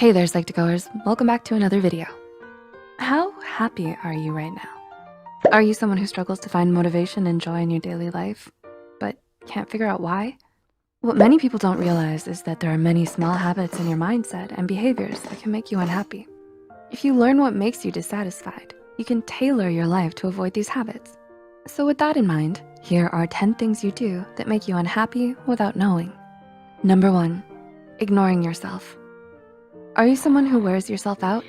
Hey there, Psych2Goers. Welcome back to another video. How happy are you right now? Are you someone who struggles to find motivation and joy in your daily life, but can't figure out why? What many people don't realize is that there are many small habits in your mindset and behaviors that can make you unhappy. If you learn what makes you dissatisfied, you can tailor your life to avoid these habits. So with that in mind, here are 10 things you do that make you unhappy without knowing. Number 1, ignoring yourself. Are you someone who wears yourself out?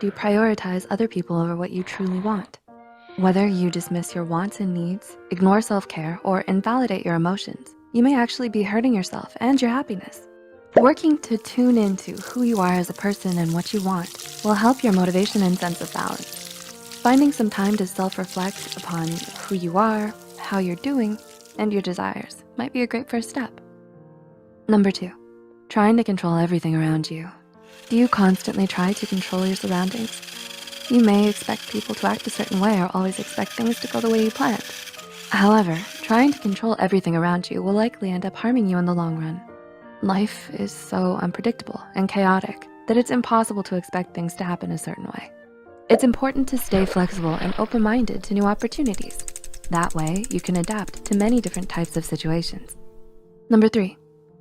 Do you prioritize other people over what you truly want? Whether you dismiss your wants and needs, ignore self-care, or invalidate your emotions, you may actually be hurting yourself and your happiness. Working to tune into who you are as a person and what you want will help your motivation and sense of balance. Finding some time to self-reflect upon who you are, how you're doing, and your desires might be a great first step. Number 2, trying to control everything around you. Do you constantly try to control your surroundings? You may expect people to act a certain way or always expect things to go the way you planned. However, trying to control everything around you will likely end up harming you in the long run. Life is so unpredictable and chaotic that it's impossible to expect things to happen a certain way. It's important to stay flexible and open-minded to new opportunities. That way, you can adapt to many different types of situations. Number 3,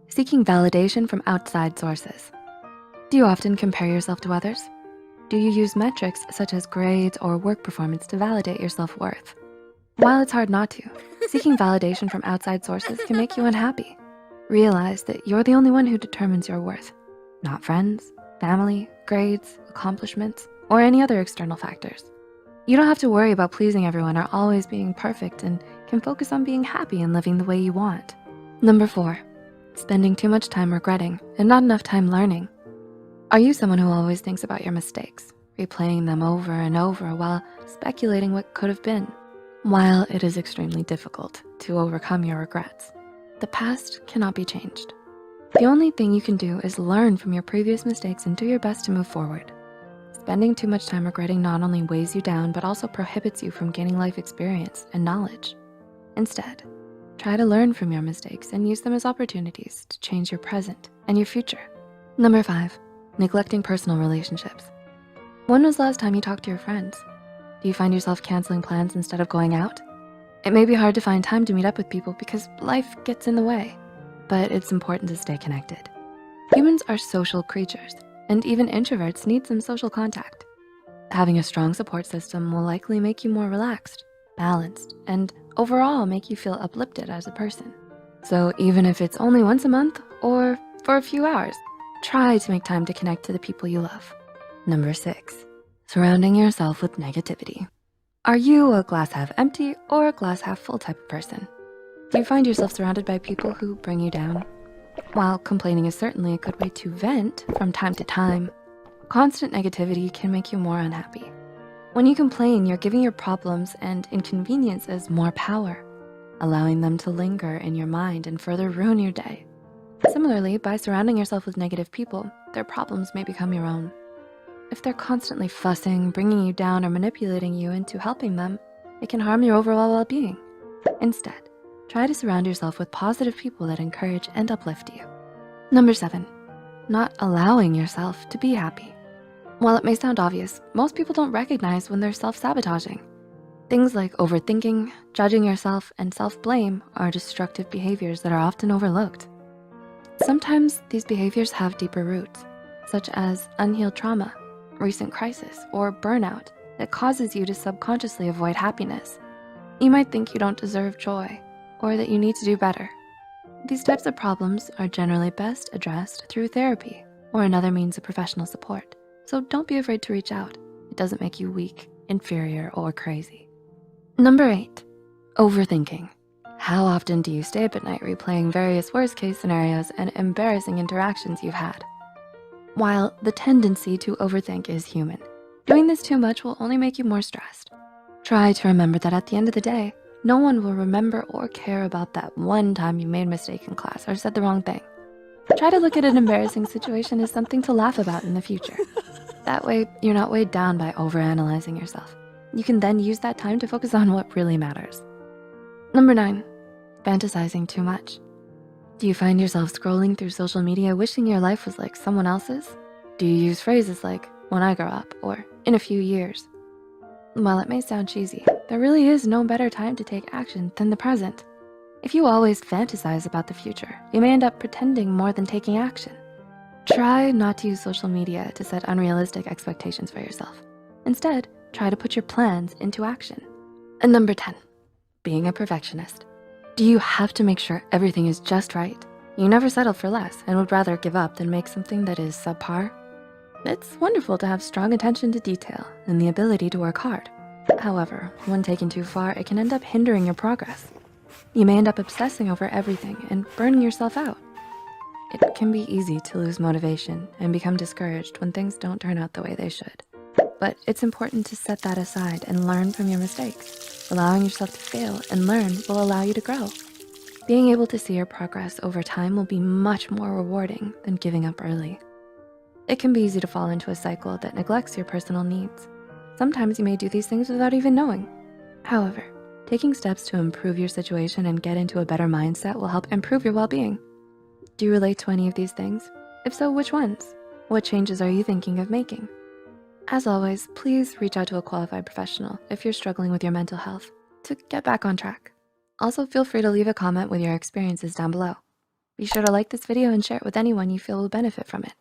seeking validation from outside sources. Do you often compare yourself to others? Do you use metrics such as grades or work performance to validate your self-worth? While it's hard not to, seeking validation from outside sources can make you unhappy. Realize that you're the only one who determines your worth, not friends, family, grades, accomplishments, or any other external factors. You don't have to worry about pleasing everyone or always being perfect and can focus on being happy and living the way you want. Number 4, spending too much time regretting and not enough time learning. Are you someone who always thinks about your mistakes, replaying them over and over while speculating what could have been? While it is extremely difficult to overcome your regrets, the past cannot be changed. The only thing you can do is learn from your previous mistakes and do your best to move forward. Spending too much time regretting not only weighs you down, but also prohibits you from gaining life experience and knowledge. Instead, try to learn from your mistakes and use them as opportunities to change your present and your future. Number 5, neglecting personal relationships. When was the last time you talked to your friends? Do you find yourself canceling plans instead of going out? It may be hard to find time to meet up with people because life gets in the way, but it's important to stay connected. Humans are social creatures, and even introverts need some social contact. Having a strong support system will likely make you more relaxed, balanced, and overall make you feel uplifted as a person. So even if it's only once a month or for a few hours, try to make time to connect to the people you love. Number 6, surrounding yourself with negativity. Are you a glass half empty or a glass half full type of person? Do you find yourself surrounded by people who bring you down? While complaining is certainly a good way to vent from time to time, constant negativity can make you more unhappy. When you complain, you're giving your problems and inconveniences more power, allowing them to linger in your mind and further ruin your day. Similarly, by surrounding yourself with negative people, their problems may become your own. If they're constantly fussing, bringing you down, or manipulating you into helping them, it can harm your overall well-being. Instead, try to surround yourself with positive people that encourage and uplift you. Number 7, not allowing yourself to be happy. While it may sound obvious, most people don't recognize when they're self-sabotaging. Things like overthinking, judging yourself, and self-blame are destructive behaviors that are often overlooked. Sometimes these behaviors have deeper roots, such as unhealed trauma, recent crisis, or burnout that causes you to subconsciously avoid happiness. You might think you don't deserve joy or that you need to do better. These types of problems are generally best addressed through therapy or another means of professional support. So don't be afraid to reach out. It doesn't make you weak, inferior, or crazy. Number 8, overthinking. How often do you stay up at night replaying various worst case scenarios and embarrassing interactions you've had? While the tendency to overthink is human, doing this too much will only make you more stressed. Try to remember that at the end of the day, no one will remember or care about that one time you made a mistake in class or said the wrong thing. Try to look at an embarrassing situation as something to laugh about in the future. That way, you're not weighed down by overanalyzing yourself. You can then use that time to focus on what really matters. Number 9, fantasizing too much. Do you find yourself scrolling through social media wishing your life was like someone else's? Do you use phrases like, when I grow up, or in a few years? While it may sound cheesy, there really is no better time to take action than the present. If you always fantasize about the future, you may end up pretending more than taking action. Try not to use social media to set unrealistic expectations for yourself. Instead, try to put your plans into action. And number 10, being a perfectionist. Do you have to make sure everything is just right? You never settle for less and would rather give up than make something that is subpar? It's wonderful to have strong attention to detail and the ability to work hard. However, when taken too far, it can end up hindering your progress. You may end up obsessing over everything and burning yourself out. It can be easy to lose motivation and become discouraged when things don't turn out the way they should. But it's important to set that aside and learn from your mistakes. Allowing yourself to fail and learn will allow you to grow. Being able to see your progress over time will be much more rewarding than giving up early. It can be easy to fall into a cycle that neglects your personal needs. Sometimes you may do these things without even knowing. However, taking steps to improve your situation and get into a better mindset will help improve your well-being. Do you relate to any of these things? If so, which ones? What changes are you thinking of making? As always, please reach out to a qualified professional if you're struggling with your mental health to get back on track. Also, feel free to leave a comment with your experiences down below. Be sure to like this video and share it with anyone you feel will benefit from it.